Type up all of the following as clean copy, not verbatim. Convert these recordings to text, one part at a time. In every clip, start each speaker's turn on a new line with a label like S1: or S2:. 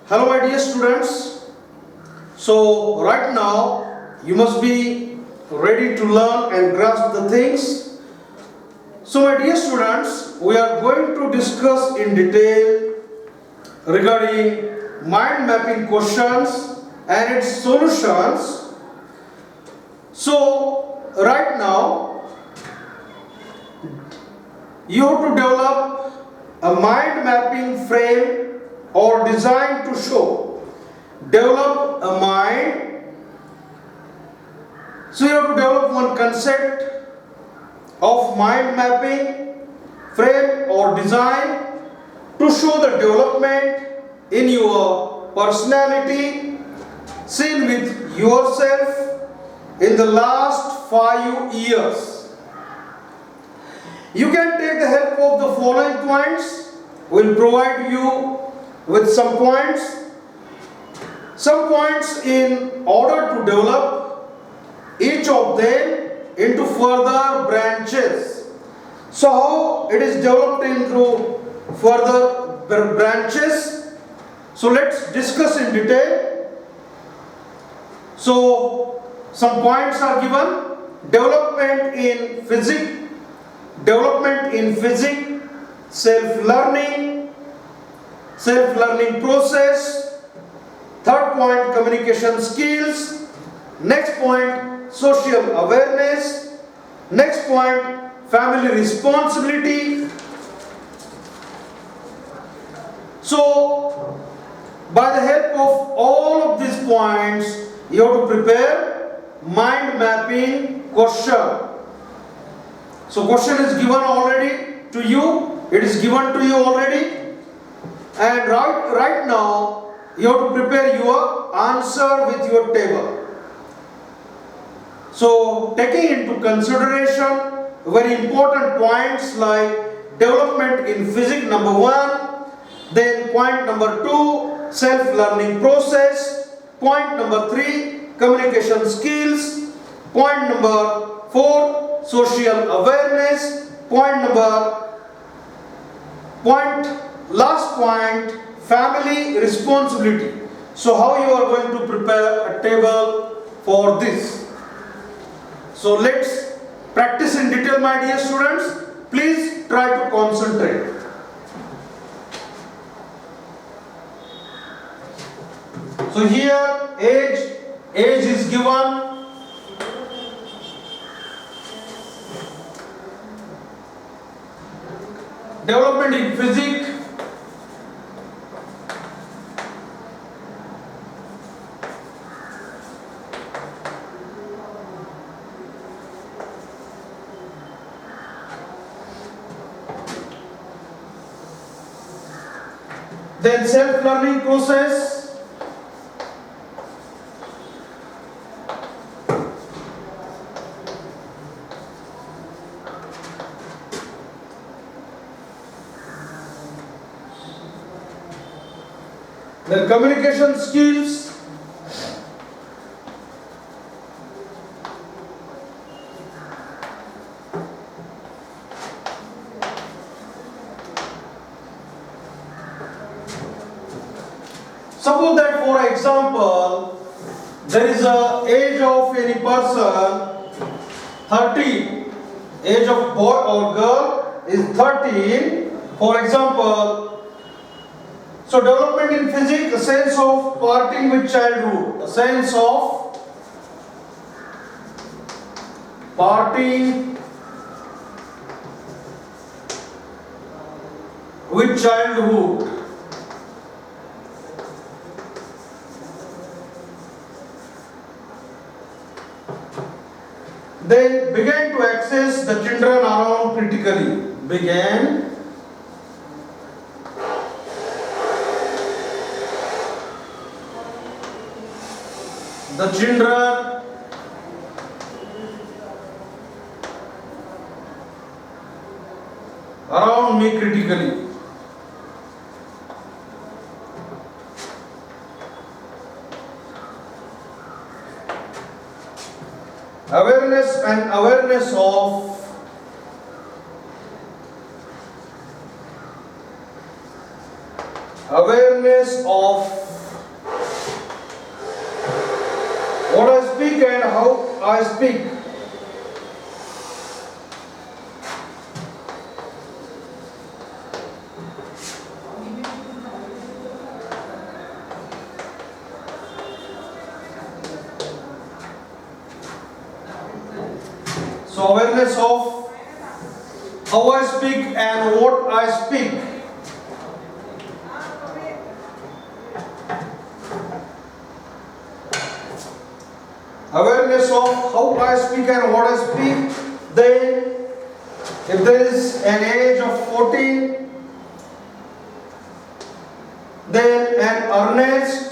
S1: Hello my dear students. So right now you must be ready to learn and grasp the things. So my dear students, we are going to discuss in detail regarding mind mapping questions and its solutions. So right now you have to develop a mind mapping frame or design to show. Develop a mind. So you have to develop one concept of mind mapping frame or design to show the development in your personality seen with yourself in the last 5 years. You can take the help of the following points. We'll provide you with some points. Some points in order to develop each of them into further branches. So how it is developed into further branches? So let's discuss in detail. So some points are given. Development in physics, self-learning process. Third point, communication skills. Next point, social awareness. Next point, family responsibility. So by the help of all of these points, you have to prepare mind mapping question. So question is given already to you. It is given to you already. And right now, you have to prepare your answer with your table. So taking into consideration very important points like development in physics number 1, then point number 2, self-learning process, point number 3, communication skills, point number 4, social awareness, last point, family responsibility. So how you are going to prepare a table for this? So let's practice in detail my dear students. Please try to concentrate. So here age is given. Development in physics. Then self-learning process. Then communication skills. Suppose that for example, there is a age of any person 13, age of boy or girl is 13, for example. So development in physics, a sense of parting with childhood, a sense of parting with childhood. Then began to access the children around critically. Began the children around me critically. Awareness of speak and how I speak. So awareness of how I speak and what I speak. Awareness of how I speak and what I speak. Then, if there is an age of 14, then an earnest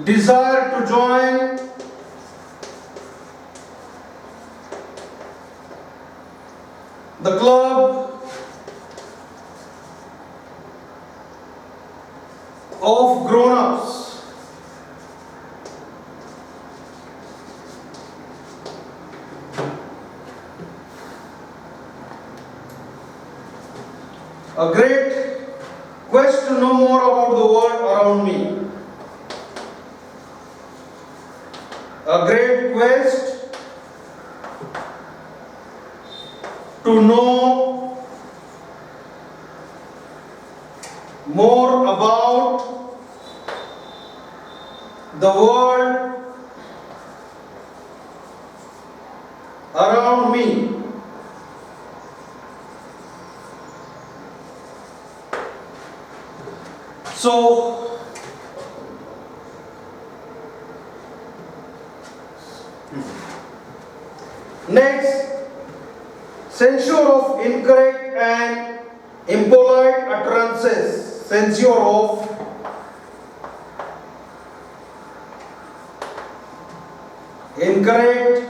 S1: desire to join the club of grown-ups. A great quest to know more about the world around me. A great quest to know more about the world around me. So, next, censure of incorrect and impolite utterances. Censure of incorrect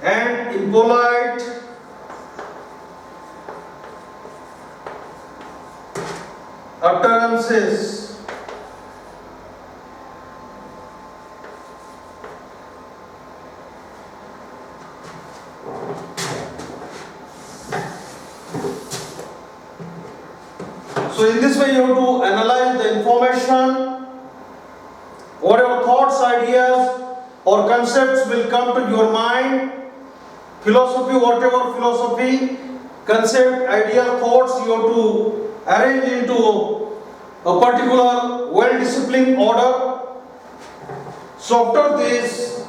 S1: and impolite utterances. So in this way you have to analyze the information, whatever thoughts, ideas or concepts will come to your mind, philosophy, whatever philosophy, concept, idea, thoughts, you have to arrange into a particular well-disciplined order. So after this,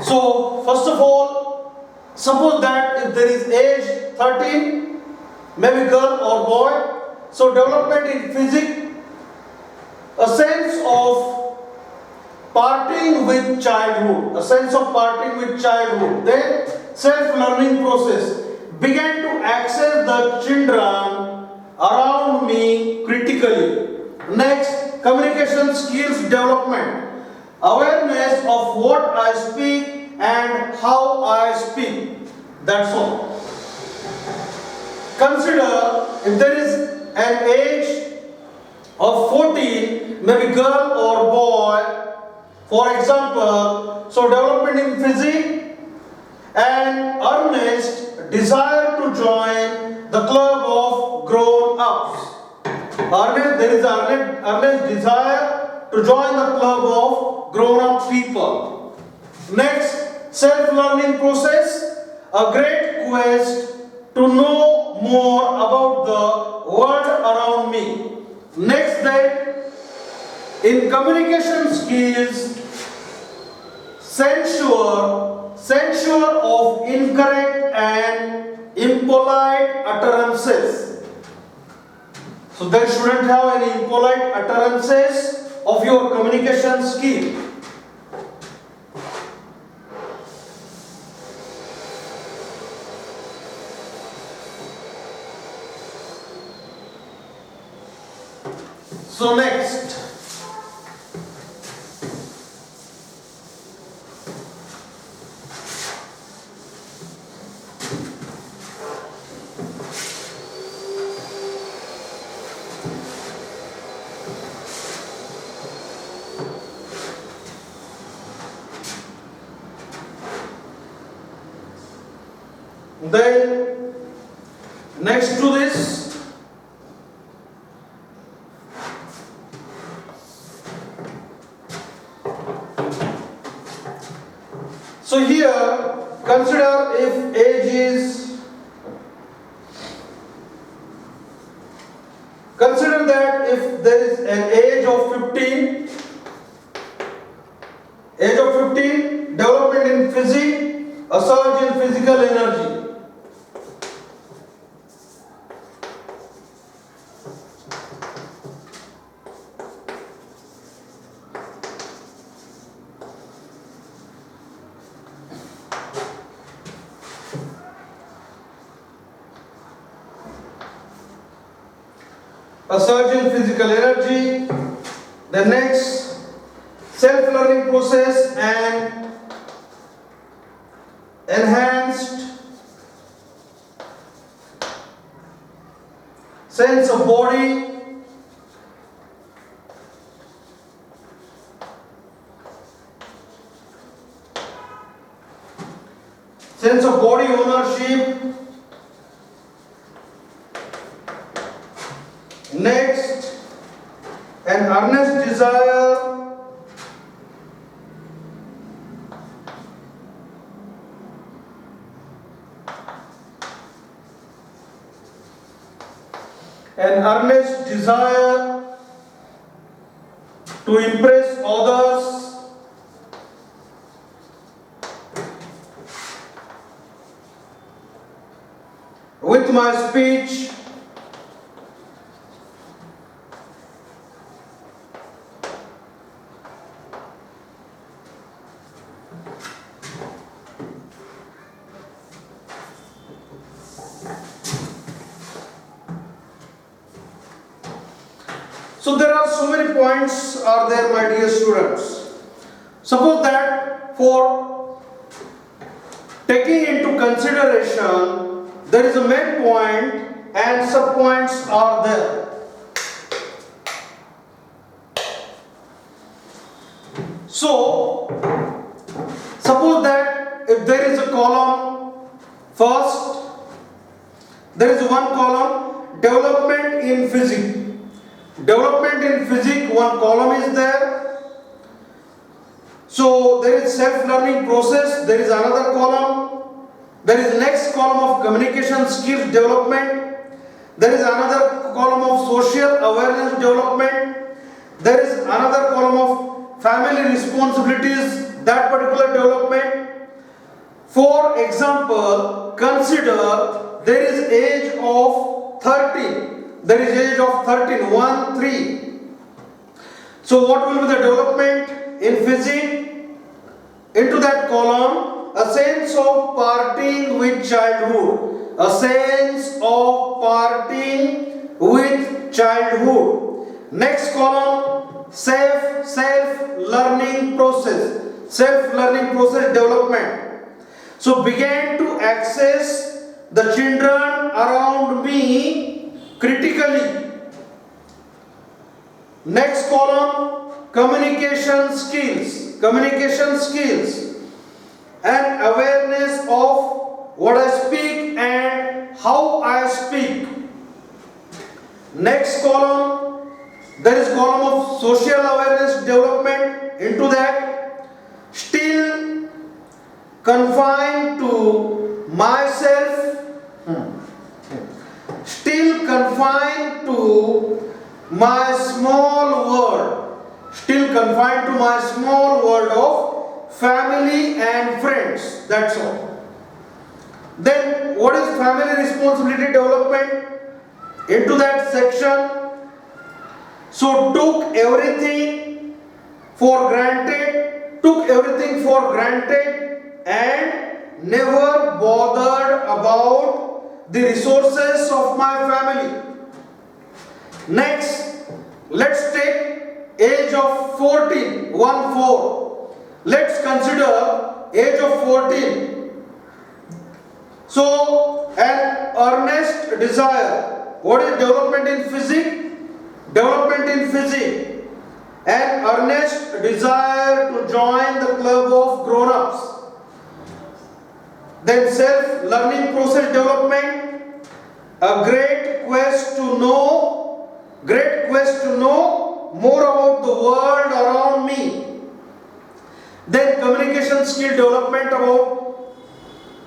S1: so first of all, suppose that if there is age 13, maybe girl or boy, so development in physics, a sense of parting with childhood, then self-learning process began to access the children around me critically. Next, communication skills development, awareness of what I speak and how I speak. That's all. Consider if there is an age of 14, maybe girl or boy, for example, so development in physics and earnest desire to join the club of grown-ups. There is earnest desire to join the club of grown-up people. Next, self-learning process, a great quest to know more about the world around me. Next, then, in communication skills, censure of incorrect and impolite utterances. So there shouldn't have any impolite utterances of your communication skill. So next, Then next to this, so here consider if age is, consider that if there is an age of 15, development in physics, a surge in physical energy. A surge in physical energy. The next, self-learning process and enhanced sense of body, ownership. Next, an earnest desire to impress others, with my speech. So there are so many points are there, my dear students. Suppose that for taking into consideration there is a main point and sub points are there. So suppose that if there is a column, first there is one column, development in physics. Development in physics, one column is there. So there is self-learning process, there is another column. There is next column of communication skills development. There is another column of social awareness development. There is another column of family responsibilities, that particular development. For example, consider there is age of 13. There is age of 13, 1, 3. So what will be the development in physics? Into that column, a sense of parting with childhood. A sense of parting with childhood. Next column, self-learning process. Self-learning process development. So began to access the children around me critically. Next column, communication skills. Communication skills and awareness of what I speak and how I speak. Next column, there is column of social awareness development. Into that, still confined to myself. Still confined to my small world. Still confined to my small world of family and friends. That's all. Then what is family responsibility development? Into that section. So took everything for granted. Took everything for granted and never bothered about the resources of my family. Next, let's take age of 14, 1, 4. Let's consider age of 14. So, an earnest desire. What is development in physics? Development in physics. An earnest desire to join the club of grown-ups. Then self-learning process development, a great quest to know more about the world around me. Then communication skill development about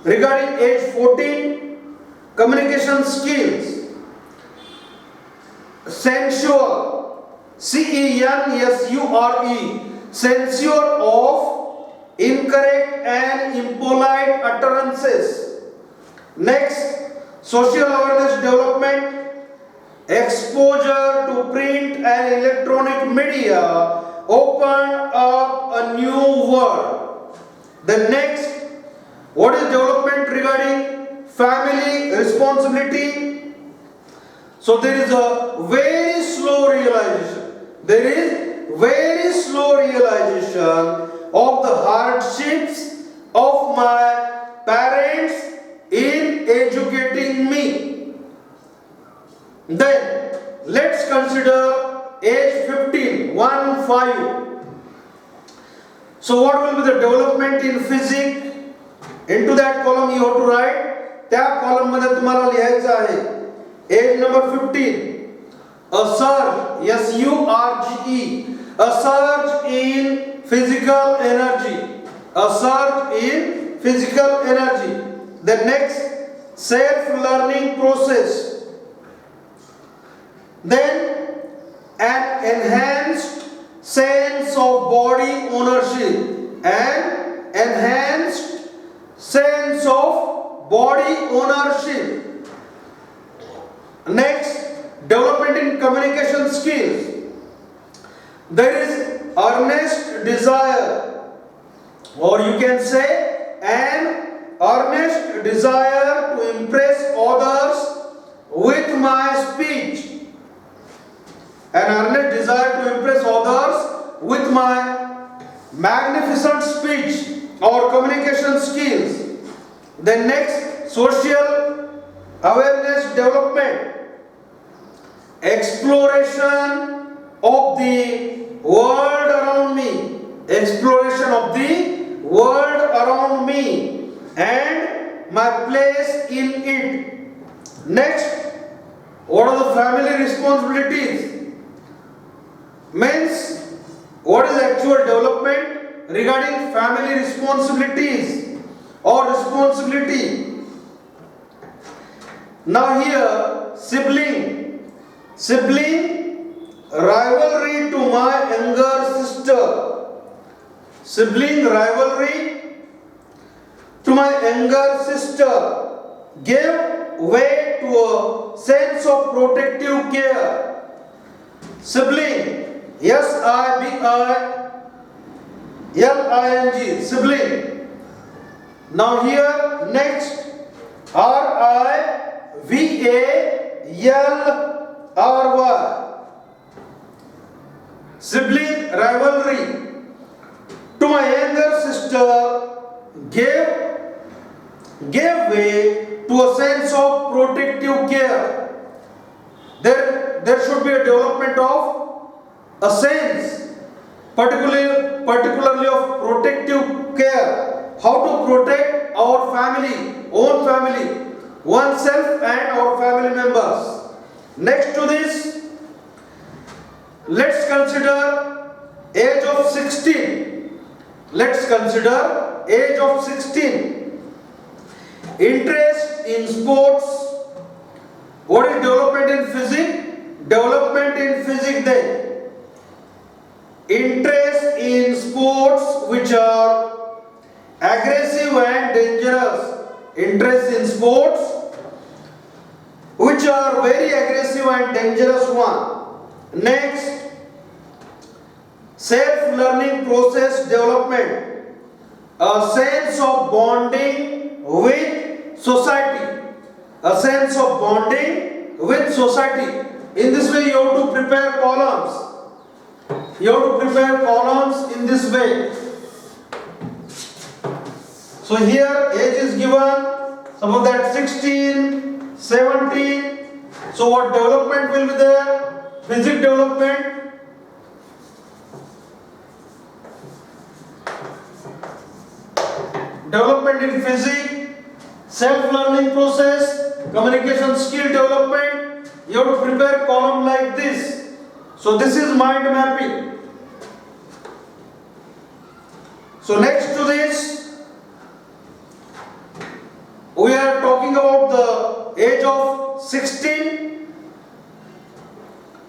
S1: regarding age 14, communication skills, censure, censure, censure of incorrect and impolite utterances. Next, social awareness development, exposure to print and electronic media opened up a new world. The next, what is development regarding family responsibility? So there is a very slow realization. There is very slow realization of the hardships of my parents in educating me. Then let's consider age 15, 1-5. So what will be the development in physics? Into that column you have to write. त्या column मध्ये तुम्हाला लिहायचं आहे. Age number 15. A surge, S-U-R-G-E, a surge in physical energy. A surge in physical energy. The next, self-learning process. Then, an enhanced sense of body ownership. An enhanced sense of body ownership. Next, development in communication skills. There is earnest desire, or you can say an earnest desire to impress others with my speech. An earnest desire to impress others with my magnificent speech or communication skills. Then next, social awareness development. Exploration of the world around me. Exploration of the world around me and my place in it. Next, what are the family responsibilities? Means, what is actual development regarding family responsibilities or responsibility? Now here, sibling rivalry to my younger sister. Sibling rivalry to my younger sister gave way to a sense of protective care. Sibling, S-I-B-I-L-I-N-G, sibling. Now here, next, R-I-V-A-L-R-Y. Sibling rivalry to my younger sister gave way to a sense of protective care. There should be a development of a sense, particularly of protective care. How to protect our family, own family, oneself and our family members. Next to this, let's consider age of 16. Let's consider age of 16. Interest in sports. What is development in physics? Development in physics then. Interest in sports which are aggressive and dangerous. Interest in sports which are very aggressive and dangerous one. Next, self-learning process development. A sense of bonding with society. A sense of bonding with society. In this way you have to prepare columns. You have to prepare columns in this way. So here age is given, suppose that 16, 17. So what development will be there? Physics development. Development in physics. self-learning process, communication skill development, you have to prepare column like this. So this is mind mapping. So next to this, we are talking about the age of 16.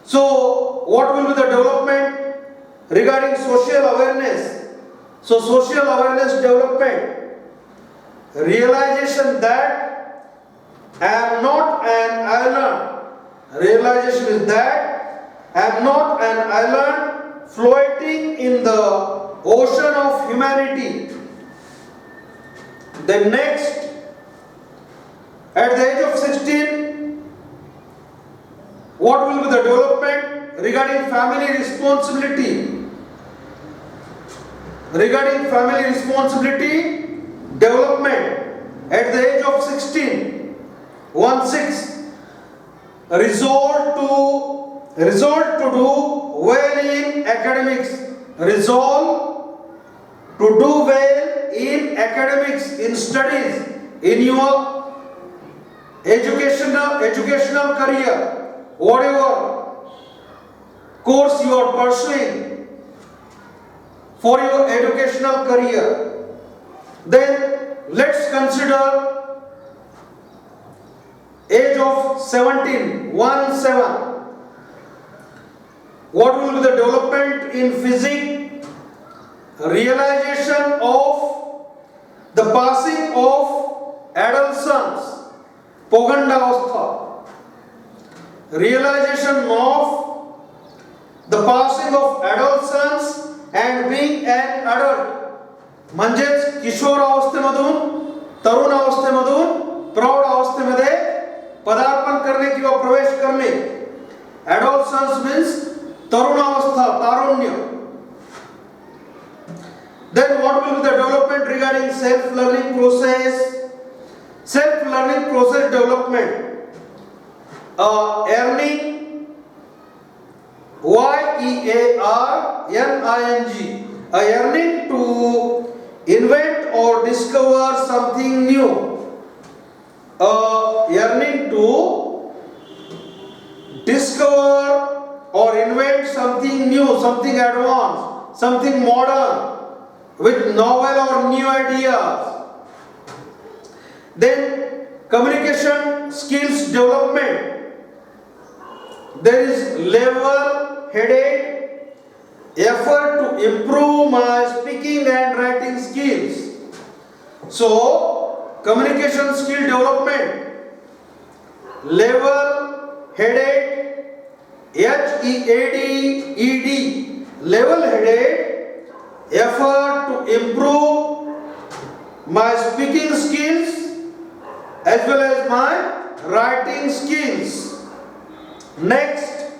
S1: So what will be the development regarding social awareness? So social awareness development, realization that I am not an island. Realization is that I am not an island floating in the ocean of humanity. Then next, at the age of 16, what will be the development regarding family responsibility? Regarding family responsibility development at the age of 16, 1-6, resolve to do well in academics. Resolve to do well in academics, in studies, in your educational career, whatever course you are pursuing for your educational career. Then let's consider age of 17, 1-7. What will be the development in physics? Realization of the passing of adolescence, Pogandavastha. Realization of the passing of adolescence and being an adult. म्हणजेच किशोर अवस्थेमधून तरुण अवस्थेमधून प्रौढ अवस्थेमध्ये पदार्पण करणे किंवा प्रवेश करणे. Adolescence means tarun avastha, tarunya. Then what will be the development regarding self-learning process? Self-learning process development. Earning, Y-E-A-R-N-I-N-G. A yearning to invent or discover something new. A yearning to discover or invent something new, something advanced, something modern, with novel or new ideas. Then communication skills development. There is level-headed effort to improve my speaking and writing skills. So communication skill development, level-headed, H-E-A-D-E-D, level-headed effort to improve my speaking skills as well as my writing skills. Next,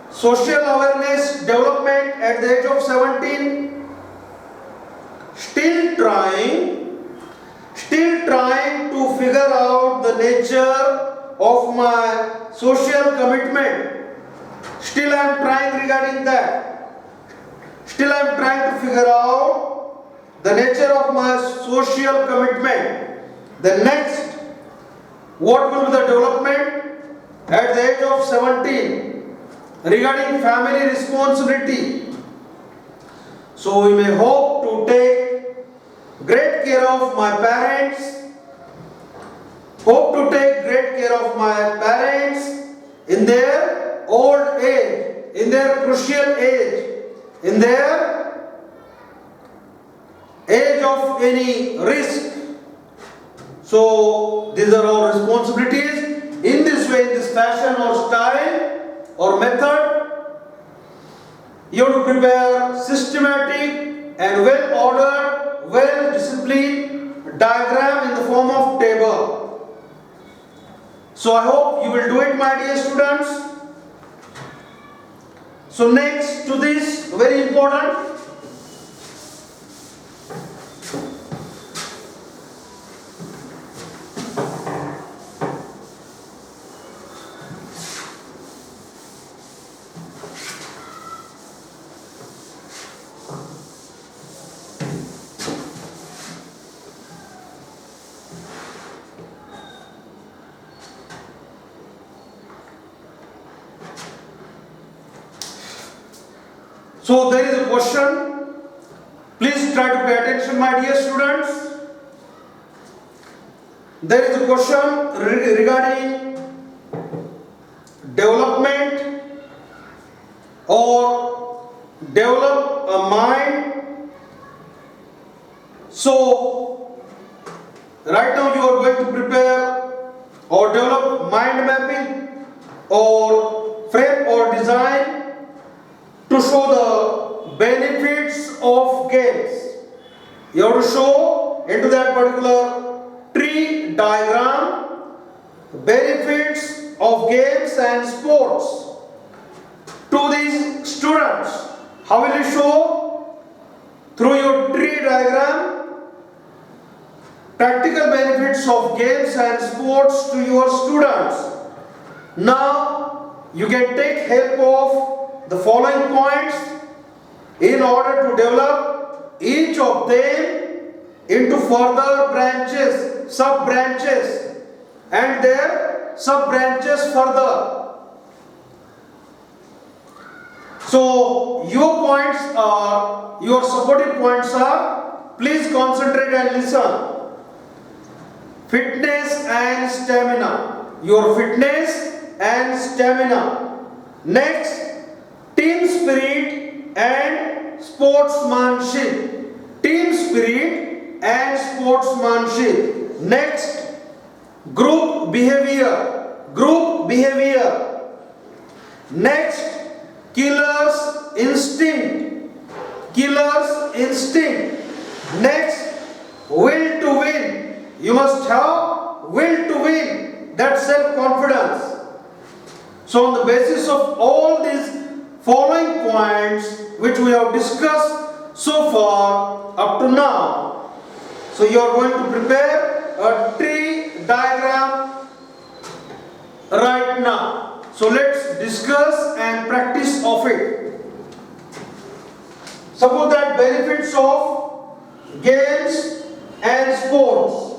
S1: social awareness development at the age of 17. Still trying to figure out the nature of my social commitment. Still I am trying regarding that. Still I am trying to figure out the nature of my social commitment. The next, what will be the development at the age of 17 regarding family responsibility? So we may hope to take great care of my parents. Hope to take great care of my parents in their old age, in their crucial age, in their age of any risk. So these are our responsibilities. In this way, in this fashion or style or method, you have to prepare systematic and well ordered, well disciplined diagram in the form of table. So I hope you will do it, my dear students. So next to this, very important, So there is a question. Please try to pay attention, my dear students. There is a question regarding development or develop a mind. So right now you are going to prepare or develop mind mapping or frame or design to show the benefits of games. You have to show into that particular tree diagram benefits of games and sports to these students. How will you show? Through your tree diagram practical benefits of games and sports to your students. Now you can take help of the following points in order to develop each of them into further branches, sub branches, and their sub branches further. So your points are, your supporting points are, please concentrate and listen. Fitness and stamina. Your fitness and stamina. Next, team spirit and sportsmanship. Team spirit and sportsmanship. Next, group behavior. Group behavior. Next, killer's instinct. Killer's instinct. Next, will to win. You must have will to win. That's self-confidence. So on the basis of all these following points which we have discussed so far up to now, so you are going to prepare a tree diagram right now. So let's discuss and practice of it. Suppose that benefits of games and sports.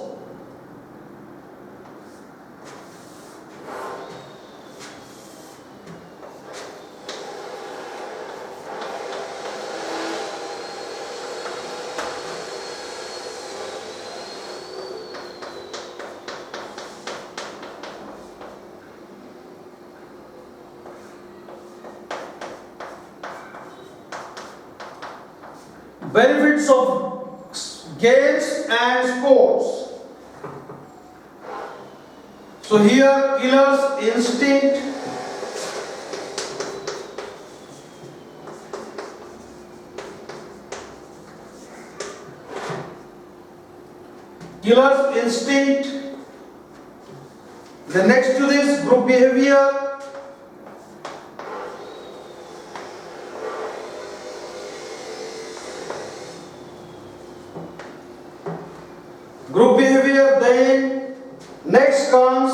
S1: Benefits of games and sports. So here, killer's instinct. Killer's instinct. The next to this, group behavior. Group behavior, then next comes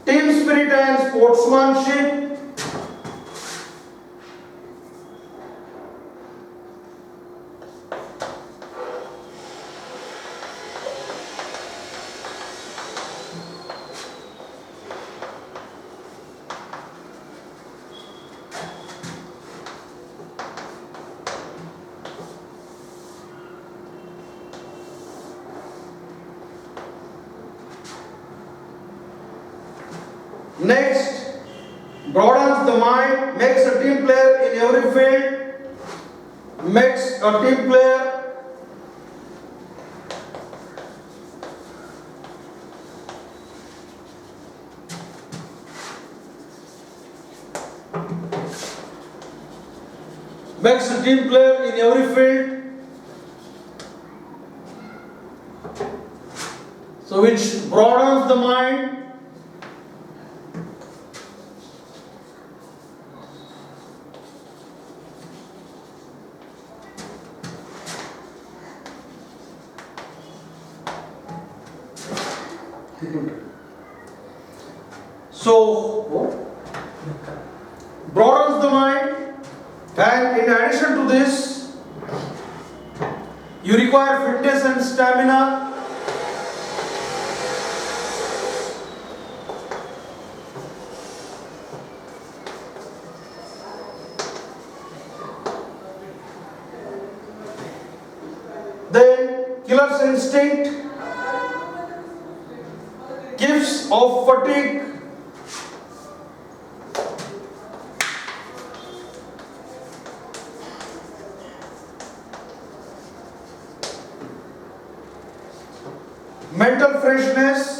S1: team spirit and sportsmanship. Next, broadens the mind, makes a team player in every field, makes a team player. Makes a team player in every field. So which broadens the mind. So broadens the mind, and in addition to this, you require fitness and stamina. instinct, gifts of fatigue, mental freshness,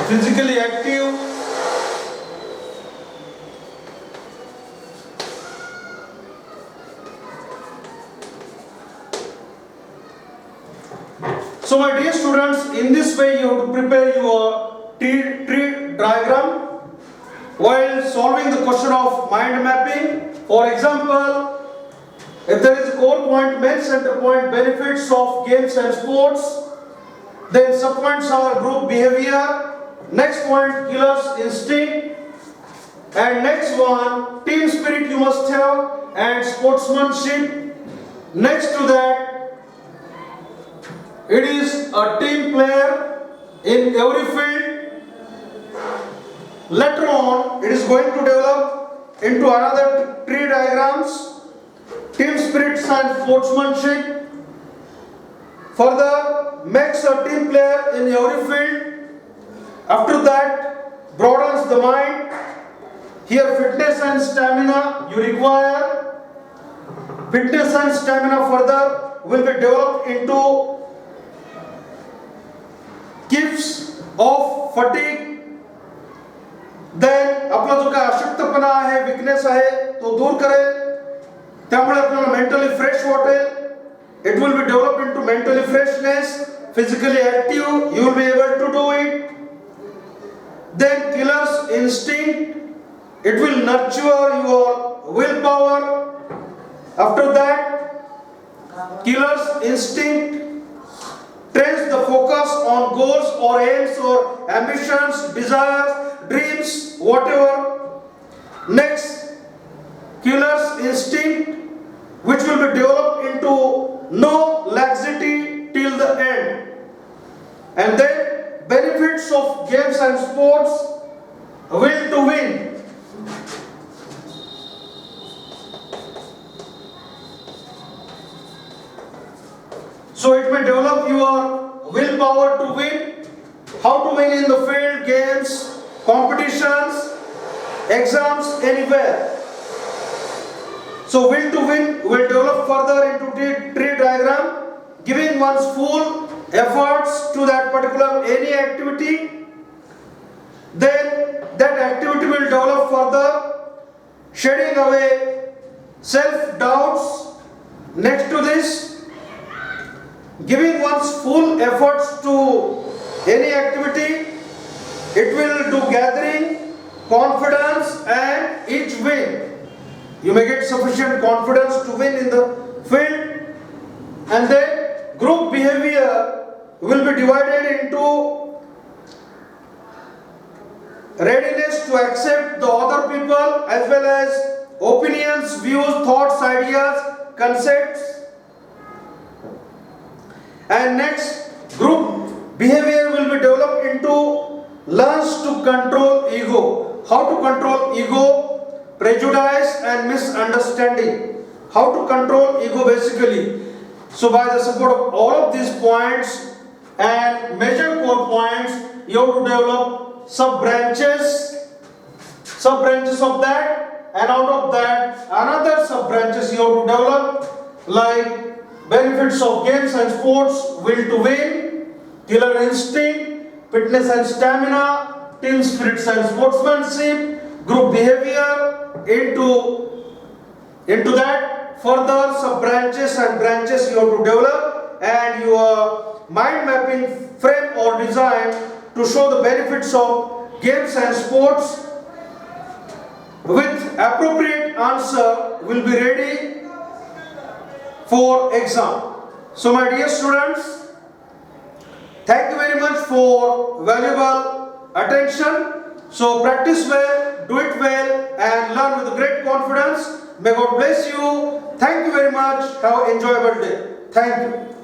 S1: physically active, so my dear students, in this way you have to prepare your tree diagram while solving the question of mind mapping. For example, if there is a core point, main center point, benefits of games and sports, then subpoints are group behavior, next point killers instinct, and next one team spirit you must have and sportsmanship. Next to that, it is a team player in every field. Later on, it is going to develop into another tree diagrams, team spirits and sportsmanship. Further, makes a team player in every field. After that, broadens the mind. Here, fitness and stamina you require. Fitness and stamina further will be developed into gifts of fatigue. Then आपला जो काय अशक्तपणा आहे, weakness आहे, तो दूर करेल. त्यामुळे आपल्याला मेंटली फ्रेश वाटेल. It will be developed into mentally freshness, physically active, you will be able to do it. Then killer's instinct, it will nurture your willpower. After that, killer's instinct trains the focus on goals or aims or ambitions, desires, dreams, whatever. Next, killer's instinct, which will be developed into no laxity till the end. And then benefits of games and sports, will to win. So it may develop your willpower to win. How to win in the field, games, competitions, exams, anywhere. So will to win will develop further into tree diagram, giving one's full efforts to that particular any activity. Then that activity will develop further, shedding away self-doubts. Next to this, giving one's full efforts to any activity, it will do gathering, confidence and each win. You may get sufficient confidence to win in the field. And then group behavior will be divided into readiness to accept the other people as well as opinions, views, thoughts, ideas, concepts. And next, group behavior will be developed into learns to control ego. How to control ego? Prejudice and misunderstanding. How to control ego basically. So by the support of all of these points and major core points, you have to develop sub-branches of that, and out of that another sub-branches you have to develop, like benefits of games and sports, will to win, killer instinct, fitness and stamina, team spirits and sportsmanship, group behavior. Into that further sub-branches and branches you have to develop, and your mind mapping frame or design to show the benefits of games and sports with appropriate answer will be ready for exam. So my dear students, thank you very much for valuable attention. So practice well, do it well and learn with great confidence. May God bless you. Thank you very much. Have an enjoyable day. Thank you.